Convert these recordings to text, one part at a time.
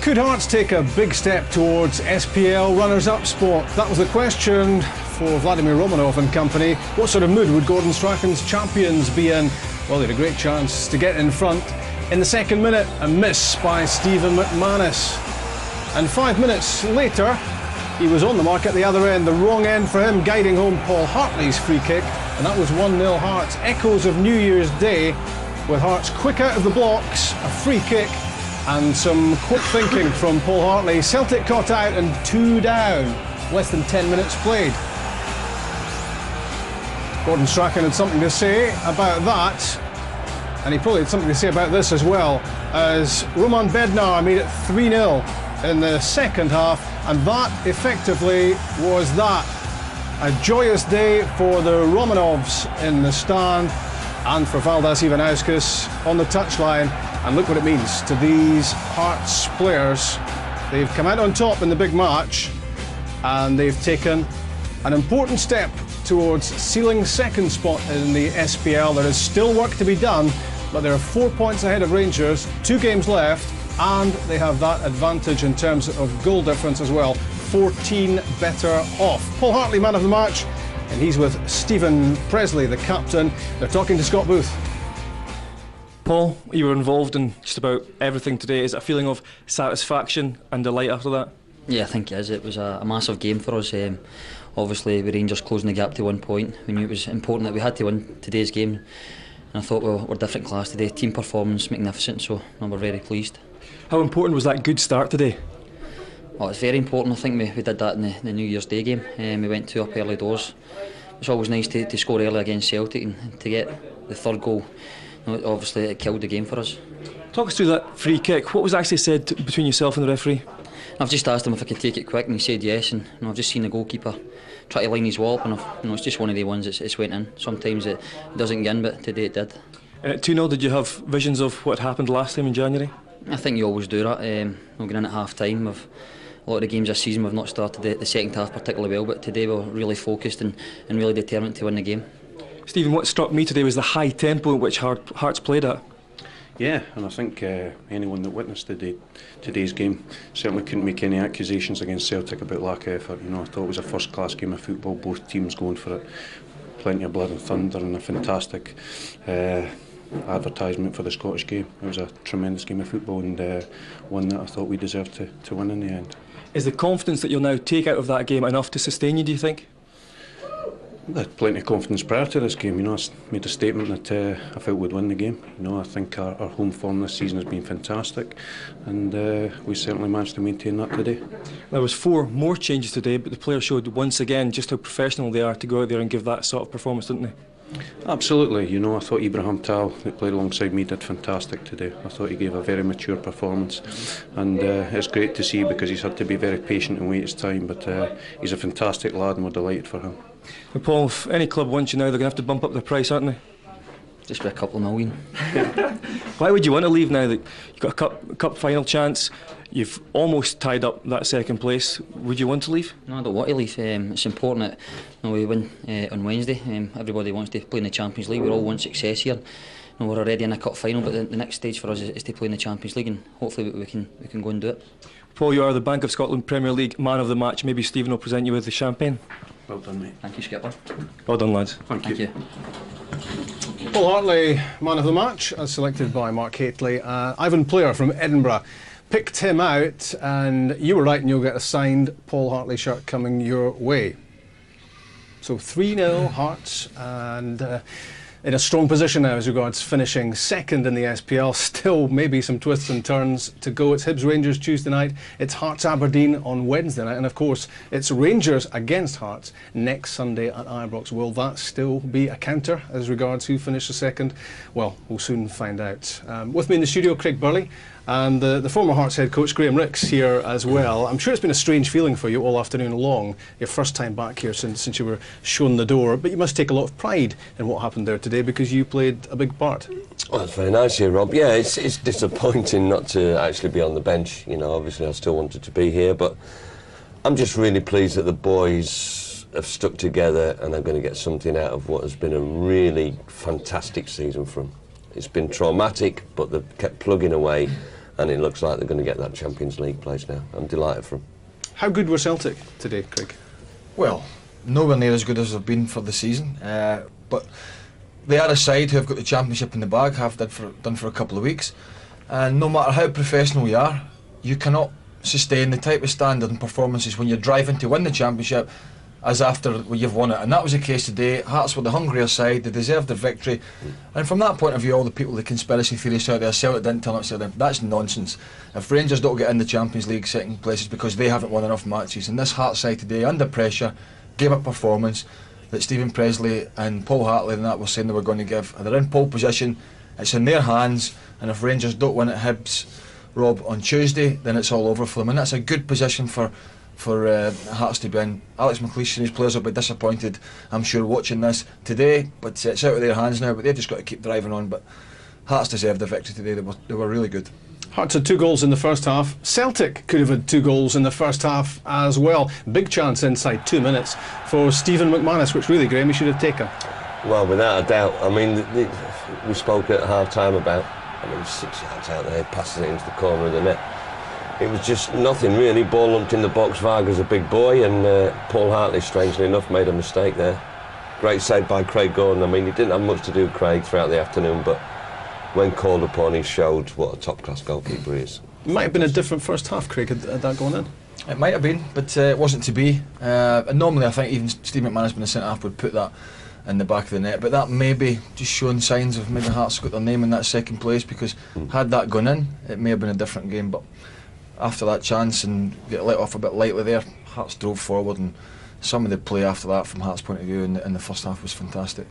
Could Hearts take a big step towards SPL runners-up spot? That was the question for Vladimir Romanov and company. What sort of mood would Gordon Strachan's champions be in? Well, they had a great chance to get in front. In the second minute, a miss by Stephen McManus. And 5 minutes later, he was on the mark at the other end. The wrong end for him, guiding home Paul Hartley's free kick. And that was 1-0 Hearts. Echoes of New Year's Day, with Hearts quick out of the blocks, a free kick, and some quick thinking from Paul Hartley. Celtic caught out and 2 down. Less than 10 minutes played. Gordon Strachan had something to say about that, and he probably had something to say about this as well, as Roman Bednar made it 3-0 in the second half, and that effectively was that. A joyous day for the Romanovs in the stand, and for Valdas Ivanauskas on the touchline. And look what it means to these Hearts players. They've come out on top in the big match, and they've taken an important step towards sealing second spot in the SPL. There is still work to be done, but there are 4 points ahead of Rangers, 2 games left, and they have that advantage in terms of goal difference as well. 14 better off. Paul Hartley, man of the match, and he's with Stephen Presley, the captain. They're talking to Scott Booth. Paul, you were involved in just about everything today. Is it a feeling of satisfaction and delight after that? Yeah, I think it is. It was a massive game for us. Obviously, with Rangers closing the gap to 1 point, we knew it was important that we had to win today's game. And I thought, well, we're different class today. Team performance magnificent, so we're very pleased. How important was that good start today? Well, it's very important. I think we did that in the New Year's Day game. We went 2 up early doors. It's always nice to score early against Celtic, and to get the third goal, obviously it killed the game for us. Talk us through that free kick. What was actually said between yourself and the referee? I've just asked him if I could take it quick, and he said yes. And I've just seen the goalkeeper try to line his wall up, and it's just one of the ones that's went in. Sometimes it doesn't get in, but today it did. And at 2-0, did you have visions of what happened last time in January? I think you always do that. We're going in at half time. A lot of the games this season we've not started the second half particularly well, but today we're really focused and really determined to win the game. Stephen, what struck me today was the high tempo in which Hearts played at. Yeah, and I think anyone that witnessed today's game certainly couldn't make any accusations against Celtic about lack of effort. I thought it was a first-class game of football, both teams going for it, plenty of blood and thunder, and a fantastic advertisement for the Scottish game. It was a tremendous game of football, and one that I thought we deserved to win in the end. Is the confidence that you'll now take out of that game enough to sustain you, do you think? I had plenty of confidence prior to this game. I made a statement that I felt we'd win the game. I think our home form this season has been fantastic, and we certainly managed to maintain that today. There was 4 more changes today, but the players showed once again just how professional they are to go out there and give that sort of performance, didn't they? Absolutely. I thought Ibrahim Tal, that played alongside me, did fantastic today. I thought he gave a very mature performance, and it's great to see because he's had to be very patient and wait his time, but he's a fantastic lad and we're delighted for him. And Paul, if any club wants you now, they're going to have to bump up the price, aren't they? Just by a couple of million. Why would you want to leave now that you've got a cup final chance? You've almost tied up that second place. Would you want to leave? No, I don't want to leave. It's important that we win on Wednesday. Everybody wants to play in the Champions League. We all want success here. We're already in a cup final, but the next stage for us is to play in the Champions League, and hopefully we can go and do it. Paul, you are the Bank of Scotland Premier League man of the match. Maybe Stephen will present you with the champagne. Well done, mate. Thank you, Skipper. Well done, lads. Thank you. Paul Hartley, man of the match, as selected by Mark Hateley. Ivan Player from Edinburgh picked him out, and you were right, and you'll get a signed Paul Hartley shirt coming your way. So 3-0 Hearts, and in a strong position now as regards finishing second in the SPL. Still maybe some twists and turns to go. It's Hibs Rangers Tuesday night, it's Hearts Aberdeen on Wednesday night, and of course it's Rangers against Hearts next Sunday at Ibrox. Will that still be a counter as regards who finishes second? Well, we'll soon find out. With me in the studio, Craig Burley, and the former Hearts head coach Graham Ricks here as well. I'm sure it's been a strange feeling for you all afternoon long, your first time back here since you were shown the door, but you must take a lot of pride in what happened there today because you played a big part. Well, that's very nice here, Rob. Yeah, it's disappointing not to actually be on the bench. Obviously I still wanted to be here, but I'm just really pleased that the boys have stuck together and are going to get something out of what has been a really fantastic season for them. It's been traumatic, but they've kept plugging away and it looks like they're going to get that Champions League place now. I'm delighted for them. How good were Celtic today, Craig? Well, nowhere near as good as they've been for the season, but they are a side who have got the Championship in the bag, have done for a couple of weeks, and no matter how professional you are, you cannot sustain the type of standard and performances when you're driving to win the Championship as after you've won it, and that was the case today. Hearts were the hungrier side, they deserved the victory, and from that point of view, all the people, the conspiracy theorists out there, Celtic didn't turn up, that's nonsense. If Rangers don't get in the Champions League second place, it's because they haven't won enough matches, and this Hearts side today, under pressure, gave a performance that Stephen Presley and Paul Hartley and that were saying they were going to give. They're in pole position, it's in their hands, and if Rangers don't win at Hibs, Rob, on Tuesday, then it's all over for them, and that's a good position for Hearts to be in. Alex McLeish and his players will be disappointed, I'm sure, watching this today, but it's out of their hands now, but they've just got to keep driving on. But Hearts deserved the victory today, they were really good. Hearts had 2 goals in the first half. Celtic could have had 2 goals in the first half as well. Big chance inside 2 minutes for Stephen McManus, which really, Graham, he should have taken. Well, without a doubt. I mean, we spoke at half-time about, 6 yards out there, passing it into the corner of the net. It was just nothing really. Ball lumped in the box. Varga's a big boy, and Paul Hartley, strangely enough, made a mistake there. Great save by Craig Gordon. I mean, he didn't have much to do with Craig throughout the afternoon, but when called upon, he showed what a top-class goalkeeper he is. It might have been a different first half, Craig, had that gone in. It might have been, but it wasn't to be. And normally, I think even Steve McManus, being a centre-half, would put that in the back of the net, but that may be just showing signs of maybe Hearts got their name in that second place, because had that gone in, it may have been a different game. But after that chance and get let off a bit lightly there, Hearts drove forward, and some of the play after that from Hearts' point of view in the first half was fantastic.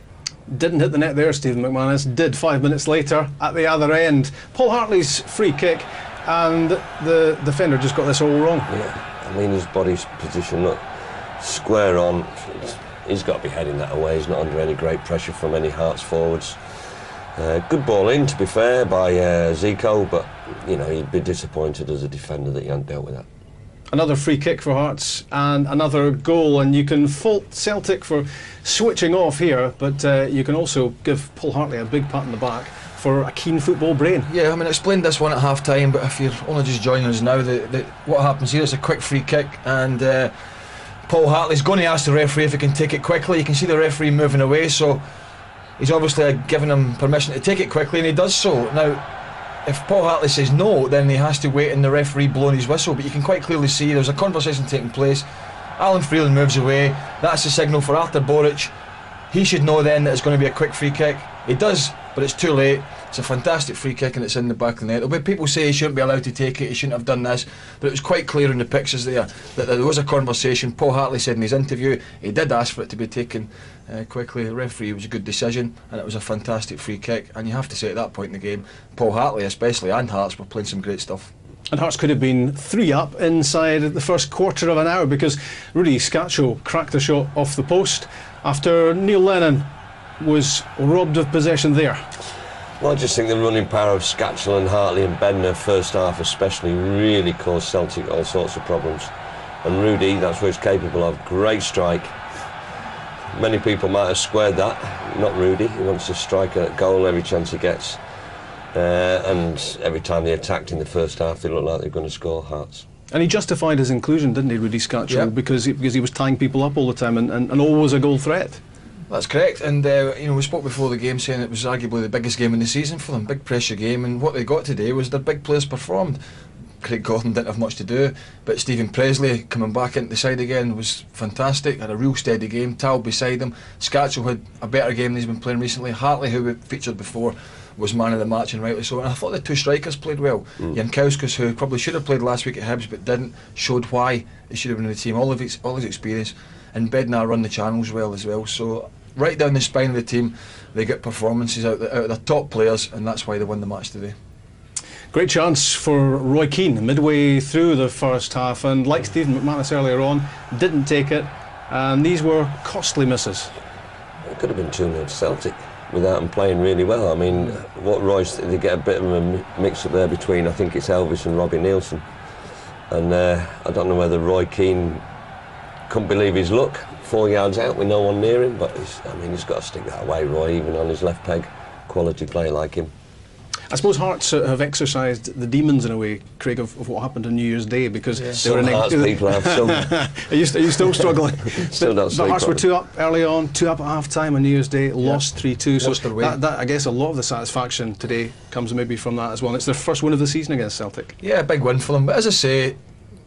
Didn't hit the net there, Stephen McManus, did 5 minutes later at the other end. Paul Hartley's free kick, and the defender just got this all wrong. Yeah, I mean, his body's position, look, square on. He's got to be heading that away. He's not under any great pressure from any Hearts forwards. Good ball in, to be fair, by Zico, but you know, he'd be disappointed as a defender that he hadn't dealt with that. Another free kick for Hearts and another goal, and you can fault Celtic for switching off here, but you can also give Paul Hartley a big pat on the back for a keen football brain. Yeah, I mean, I explained this one at half time, but if you're only just joining us now, what happens here is a quick free kick, and Paul Hartley's going to ask the referee if he can take it quickly. You can see the referee moving away, so he's obviously giving him permission to take it quickly, and he does so. Now, if Paul Hartley says no, then he has to wait and the referee blowing his whistle, but you can quite clearly see there's a conversation taking place. Alan Freeland moves away, that's the signal for Arthur Boric. He should know then that it's going to be a quick free kick. He does, but it's too late. It's a fantastic free kick and it's in the back of the net. There'll be people say he shouldn't be allowed to take it, he shouldn't have done this, but it was quite clear in the pictures there that there was a conversation. Paul Hartley said in his interview he did ask for it to be taken quickly. The referee, it was a good decision, and it was a fantastic free kick, and you have to say at that point in the game, Paul Hartley especially, and Hearts, were playing some great stuff. And Hearts could have been 3 up inside the first quarter of an hour, because Rudy Scaccio cracked a shot off the post after Neil Lennon was robbed of possession there. Well, I just think the running power of Scatchell and Hartley and Bednar, first half especially, really caused Celtic all sorts of problems. And Rudy, that's what he's capable of. Great strike. Many people might have squared that. Not Rudy. He wants to strike a goal every chance he gets. And every time they attacked in the first half, they looked like they were going to score, Hearts. And he justified his inclusion, didn't he, Rudy Scaccio? Yeah. Because he was tying people up all the time and always a goal threat. That's correct, and you know, we spoke before the game saying it was arguably the biggest game in the season for them, big pressure game, and what they got today was their big players performed. Craig Gordon didn't have much to do, but Stephen Presley coming back into the side again was fantastic, had a real steady game. Tal beside him, Scaccio had a better game than he's been playing recently. Hartley, who we featured before, was man of the match, and rightly so, and I thought the 2 strikers played well. Jankauskas, who probably should have played last week at Hibs but didn't, showed why he should have been in the team, all his experience, and Bednar run the channels well as well, so right down the spine of the team they get performances out of the top players, and that's why they won the match today. Great chance for Roy Keane midway through the first half, and like Stephen McManus earlier on, didn't take it, and these were costly misses. It could have been 2-0 to Celtic without them playing really well. I mean, what Royce, they get a bit of a mix up there between, I think it's Elvis and Robbie Nielsen, and I don't know whether Roy Keane couldn't believe his luck. 4 yards out with no one near him, but he's got to stick that away, Roy, even on his left peg. Quality player like him. I suppose Hearts have exercised the demons in a way, Craig, of what happened on New Year's Day, because they were Some Hearts people have some. Are you still struggling? Still not But Hearts were properly. 2 up early on, 2 up at half time on New Year's Day, lost 3-2. So Lost their way. that, I guess a lot of the satisfaction today comes maybe from that as well. And it's their first win of the season against Celtic. Yeah, a big win for them. But as I say,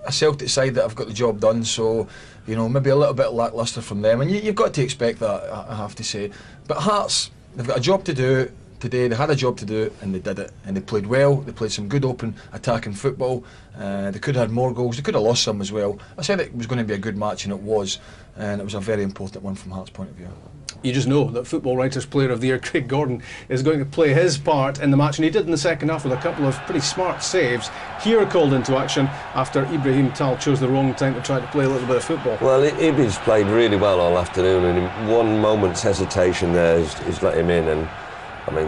a Celtic side that have got the job done, so maybe a little bit lacklustre from them, and you've got to expect that, I have to say. But Hearts, they've got a job to do today. They had a job to do, and they did it, and they played well. They played some good open attacking football. They could have had more goals. They could have lost some as well. I said it was going to be a good match, and it was a very important one from Hearts' point of view. You just know that Football Writers Player of the Year Craig Gordon is going to play his part in the match, and he did in the second half with a couple of pretty smart saves. Here called into action after Ibrahim Tal chose the wrong time to try to play a little bit of football. Well, Ibby's played really well all afternoon, and in one moment's hesitation there, he's let him in. And I mean,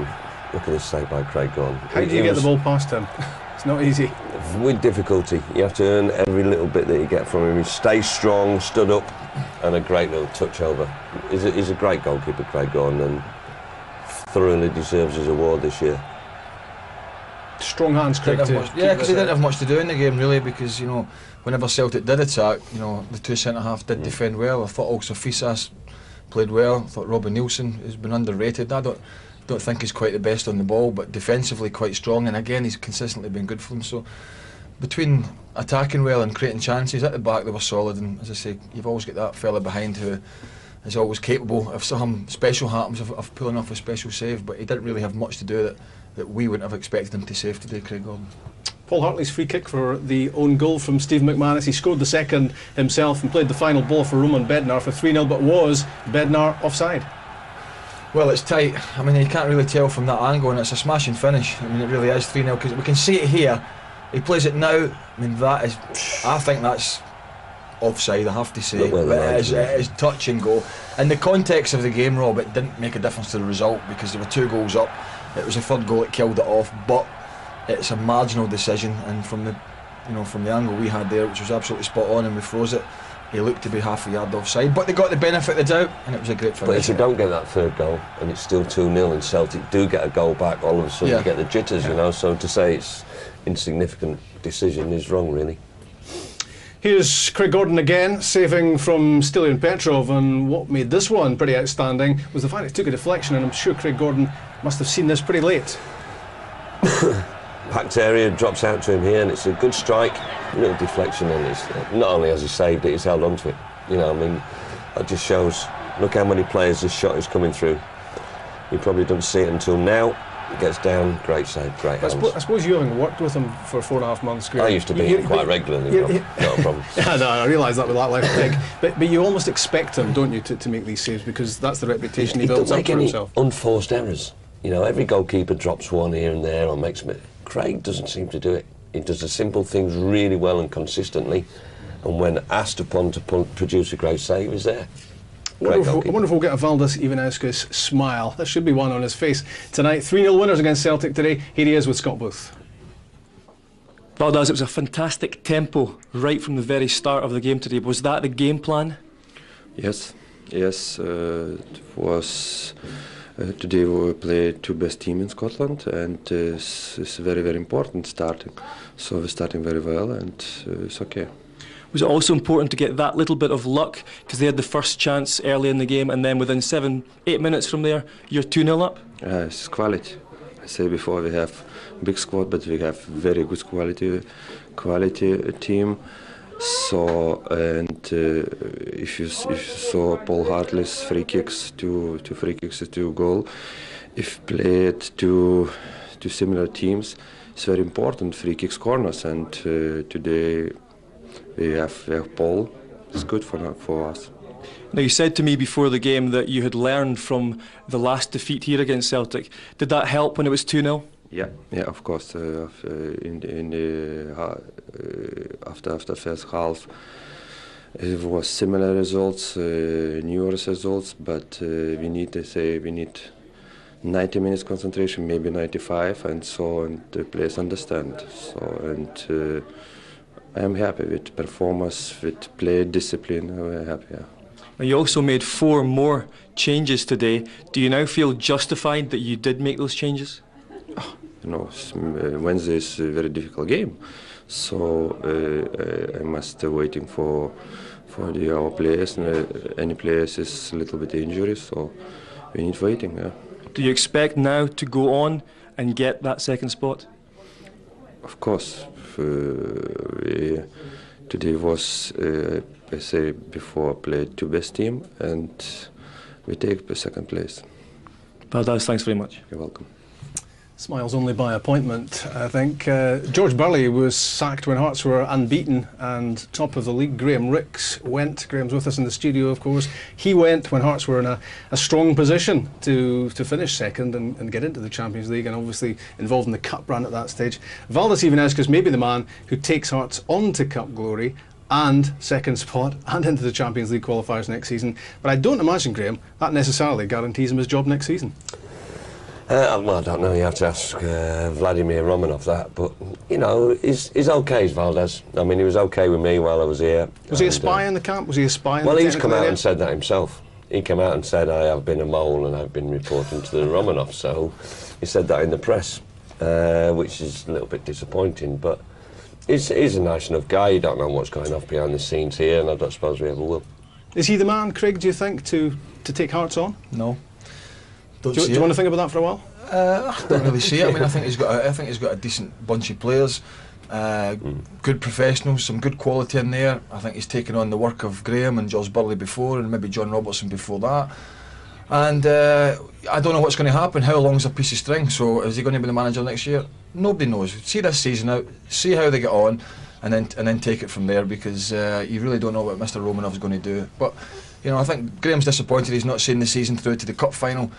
look at this save by Craig Gordon. How do you get the ball past him? It's not easy. With difficulty. You have to earn every little bit that you get from him. He stays strong, stood up, and a great little touch over. He's a great goalkeeper, Craig Gordon, and thoroughly deserves his award this year. Strong hands, Craig. Yeah, because they didn't have much to do in the game really, because whenever Celtic did attack, the two centre half did defend well. I thought also Fisas played well. I thought Robin Nielsen has been underrated. I don't think he's quite the best on the ball, but defensively quite strong, and again he's consistently been good for them. So between attacking well and creating chances at the back, they were solid. And as I say, you've always got that fella behind who is always capable if something special happens of pulling off a special save, but he didn't really have much to do that we wouldn't have expected him to save today, Craig Gordon. Paul Hartley's free kick for the own goal from Steve McManus. He scored the second himself and played the final ball for Roman Bednar for 3-0, but was Bednar offside? Well, it's tight. I mean, you can't really tell from that angle, and it's a smashing finish. I mean, it really is 3-0, because we can see it here. He plays it now. I mean, I think that's offside, I have to say. But it is touch and go. In the context of the game, Rob, it didn't make a difference to the result, because there were 2 goals up. It was a third goal that killed it off, but it's a marginal decision, and from the angle we had there, which was absolutely spot on, and we froze it, he looked to be half a yard offside, but they got the benefit of the doubt, and it was a great finish. But if you don't get that third goal and it's still 2-0 and Celtic do get a goal back, all of a sudden you get the jitters, so to say it's insignificant decision is wrong, really. Here's Craig Gordon again, saving from Stilian Petrov, and what made this one pretty outstanding was the fact it took a deflection, and I'm sure Craig Gordon must have seen this pretty late. Packed area, drops out to him here, and it's a good strike, a little deflection, and it's not only has he saved it, he's held on to it. I mean, that just shows, look how many players this shot is coming through. He probably doesn't see it until now. He gets down, great save, great hands. I suppose you having worked with him for 4.5 months, Greg, I used to be here quite regularly, not a problem. No, I realise that with that left leg, but you almost expect him, don't you, to make these saves, because that's the reputation he builds up for himself. Unforced errors. Every goalkeeper drops one here and there or makes it. Craig doesn't seem to do it. He does the simple things really well and consistently, and when asked upon to produce a great save, he's there. I wonder if we'll get a Valdis Ivanauskas smile. There should be one on his face tonight. 3-0 winners against Celtic today. Here he is with Scott Booth. Valdis, it was a fantastic tempo right from the very start of the game today. Was that the game plan? Yes, it was. Today we play 2 best teams in Scotland, and it's very, very important starting. So we're starting very well, and it's okay. Was it also important to get that little bit of luck, because they had the first chance early in the game, and then within 7-8 minutes from there, you're 2-0 up? It's quality. I said before, we have big squad, but we have very good quality team. So, and if you saw Paul Hartley's free kicks, two free kicks to goal, if played to similar teams, it's very important, free kicks, corners, and today we have Paul. It's good for us. Now, you said to me before the game that you had learned from the last defeat here against Celtic. Did that help when it was 2-0? Yeah, of course. After first half, it was similar results, newer results, but we need 90 minutes concentration, maybe 95, and so and the players understand. So and I'm happy with performance, with play discipline. I'm happy. Yeah. Now, you also made 4 more changes today. Do you now feel justified that you did make those changes? Wednesday is a very difficult game, so I must waiting for our players, and any players is a little bit injured, so we need waiting. Yeah. Do you expect now to go on and get that second spot? Of course. Today was, I say before, played two best team, and we take the second place. Valdas, thanks very much. You're welcome. Smiles only by appointment, I think. George Burley was sacked when Hearts were unbeaten and top of the league. Graham Ricks went. Graham's with us in the studio, of course. He went when Hearts were in a strong position to finish second and get into the Champions League, and obviously involved in the cup run at that stage. Valdas Ivanauskas may be the man who takes Hearts on to cup glory and second spot and into the Champions League qualifiers next season. But I don't imagine, Graham, that necessarily guarantees him his job next season. Well, I don't know, you have to ask Vladimir Romanov that, but, you know, he's okay as Valdes. I mean, he was okay with me while I was here. Was he a spy in the camp? Was he a spy in the Well, he's come out area? and said that himself. He came out and said, I have been a mole and I've been reporting to the Romanov, so he said that in the press, which is a little bit disappointing, but he's a nice enough guy. You don't know what's going on behind the scenes here, and I don't suppose we ever will. Is he the man, Craig, do you think, to take Hearts on? No. Do you want to think about that for a while? I don't really see it. I mean, I think he's got a decent bunch of players, good professionals, some good quality in there. I think he's taken on the work of Graham and George Burley before, and maybe John Robertson before that. And I don't know what's going to happen. How long's a piece of string? So is he going to be the manager next year? Nobody knows. See this season out, see how they get on, and then take it from there, because you really don't know what Mr. Romanov's going to do. But you know, I think Graham's disappointed he's not seeing the season through to the cup final.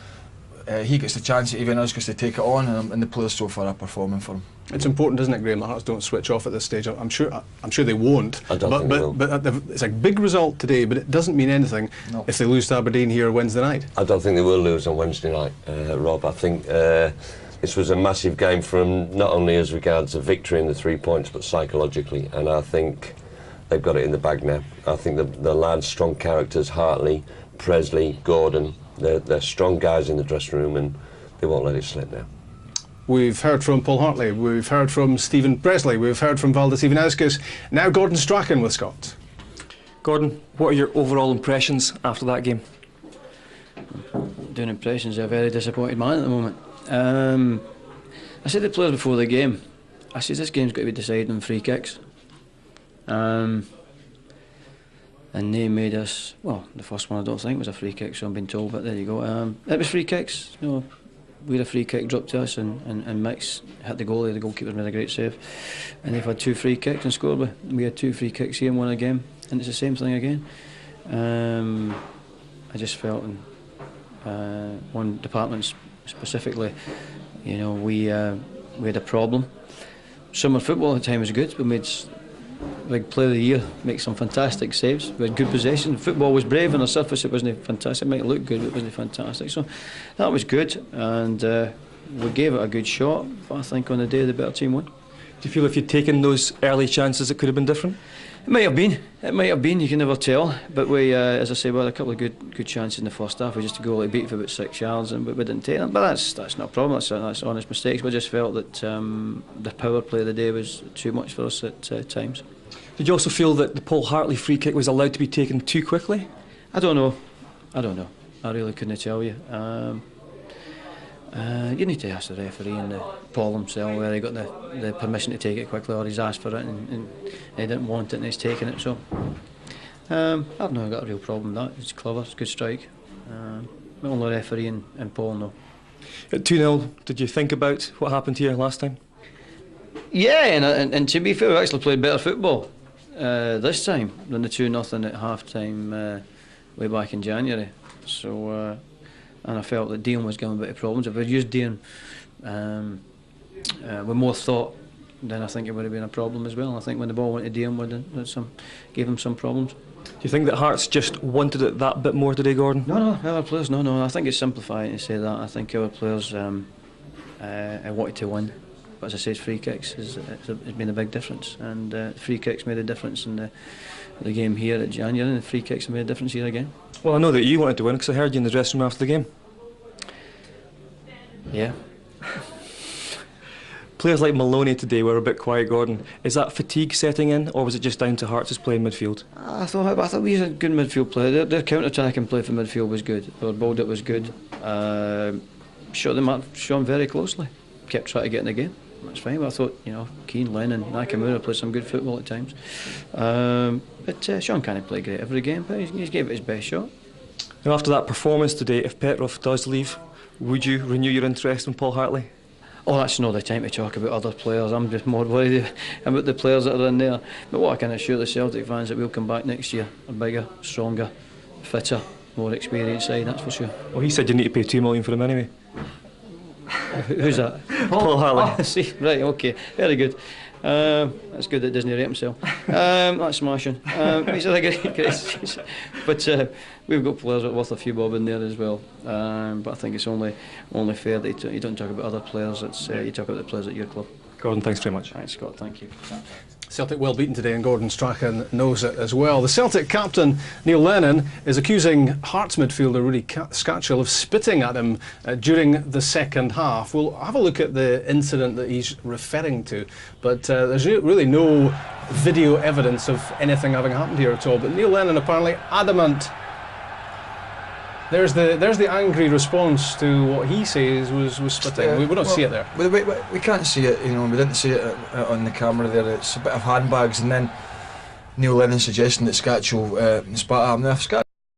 He gets the chance, even us, to take it on, and the players so far are performing for him. It's important, isn't it, Graham, that Hearts don't switch off at this stage? I'm sure they won't. I don't think they will. But it's a big result today, but it doesn't mean anything if they lose to Aberdeen here Wednesday night. I don't think they will lose on Wednesday night, Rob. I think this was a massive game for them, not only as regards a victory in the 3 points, but psychologically, and I think they've got it in the bag now. I think the lads, strong characters, Hartley, Presley, Gordon, they're strong guys in the dressing room, and they won't let it slip now. We've heard from Paul Hartley, we've heard from Stephen Presley, we've heard from Valdas Ivanauskas, now Gordon Strachan with Scott. Gordon, what are your overall impressions after that game? Doing impressions, a very disappointed man at the moment. I said to the players before the game, I said this game's got to be decided on free kicks. And they made us, well, the first one I don't think was a free kick, so I'm being told, but there you go. It was free kicks, you know. We had a free kick dropped to us, and Mix hit the goalie. The goalkeeper made a great save, and they've had 2 free kicks and scored with. We had 2 free kicks here and won a game, and it's the same thing again. I just felt in one department specifically, you know, we had a problem. Summer football at the time was good. We made big player of the year, make some fantastic saves. We had good possession. Football was brave on the surface. It wasn't fantastic. It might look good, but it wasn't fantastic. So that was good, and we gave it a good shot. But I think on the day the better team won. Do you feel if you'd taken those early chances, it could have been different? It might have been. It might have been. You can never tell. But we, as I say, we had a couple of good chances in the first half. We just go like beat for about 6 yards, and we didn't take them. But that's not a problem. That's honest mistakes. We just felt that the power play of the day was too much for us at times. Did you also feel that the Paul Hartley free kick was allowed to be taken too quickly? I don't know. I really couldn't tell you. You need to ask the referee and Paul himself whether he got the permission to take it quickly, or he's asked for it and he didn't want it and he's taken it. So I've not got a real problem with that. It's clever, it's a good strike. Only the referee and Paul know. At 2-0, did you think about what happened here last time? Yeah, and to be fair, we actually played better football this time than the 2-0 at half time way back in January. So and I felt that Dion was giving a bit of problems. If we'd used Dion with more thought, then I think it would have been a problem as well. I think when the ball went to Dion, gave him some problems. Do you think that Hearts just wanted it that bit more today, Gordon? No, our players, no. I think it's simplifying to say that. I think our players wanted to win. But as I say, free kicks has been a big difference, and free kicks made a difference in the game here at January, and the free kicks have made a difference here again. Well, I know that you wanted to win because I heard you in the dressing room after the game. Yeah. Players like Maloney today were a bit quiet, Gordon. Is that fatigue setting in, or was it just down to Hearts' play in midfield? I thought we had a good midfield play. Their counter-attacking play for midfield was good. Our balled it was good. Shot them up, Sean very closely. Kept trying to get in the game. That's fine. But I thought, Keane, Lennon, Nakamura played some good football at times. But Sean can't play great every game, but he's gave it his best shot. Now, after that performance today, if Petrov does leave, would you renew your interest in Paul Hartley? Oh, that's not the time to talk about other players. I'm just more worried about the players that are in there. But what I can assure the Celtic fans that we'll come back next year, a bigger, stronger, fitter, more experienced side, that's for sure. Well, he said you need to pay $2 million for him anyway. Who's that? Paul Hartley. Oh, see, right, okay, very good. That's good that doesn't rate himself. That's smashing. He's a great. But we've got players that are worth a few bob in there as well. But I think it's only fair that you don't talk about other players. You talk about the players at your club. Gordon, thanks very much. Thanks, Scott. Thank you. Celtic well beaten today, and Gordon Strachan knows it as well. The Celtic captain, Neil Lennon, is accusing Hearts midfielder Rudy Scatchell of spitting at him during the second half. We'll have a look at the incident that he's referring to, but there's really no video evidence of anything having happened here at all. But Neil Lennon apparently adamant. There's the angry response to what he says was spitting. We don't see it there. We can't see it, we didn't see it on the camera there. It's a bit of handbags, and then Neil Lennon suggesting that Scatchell spat at him. Now, if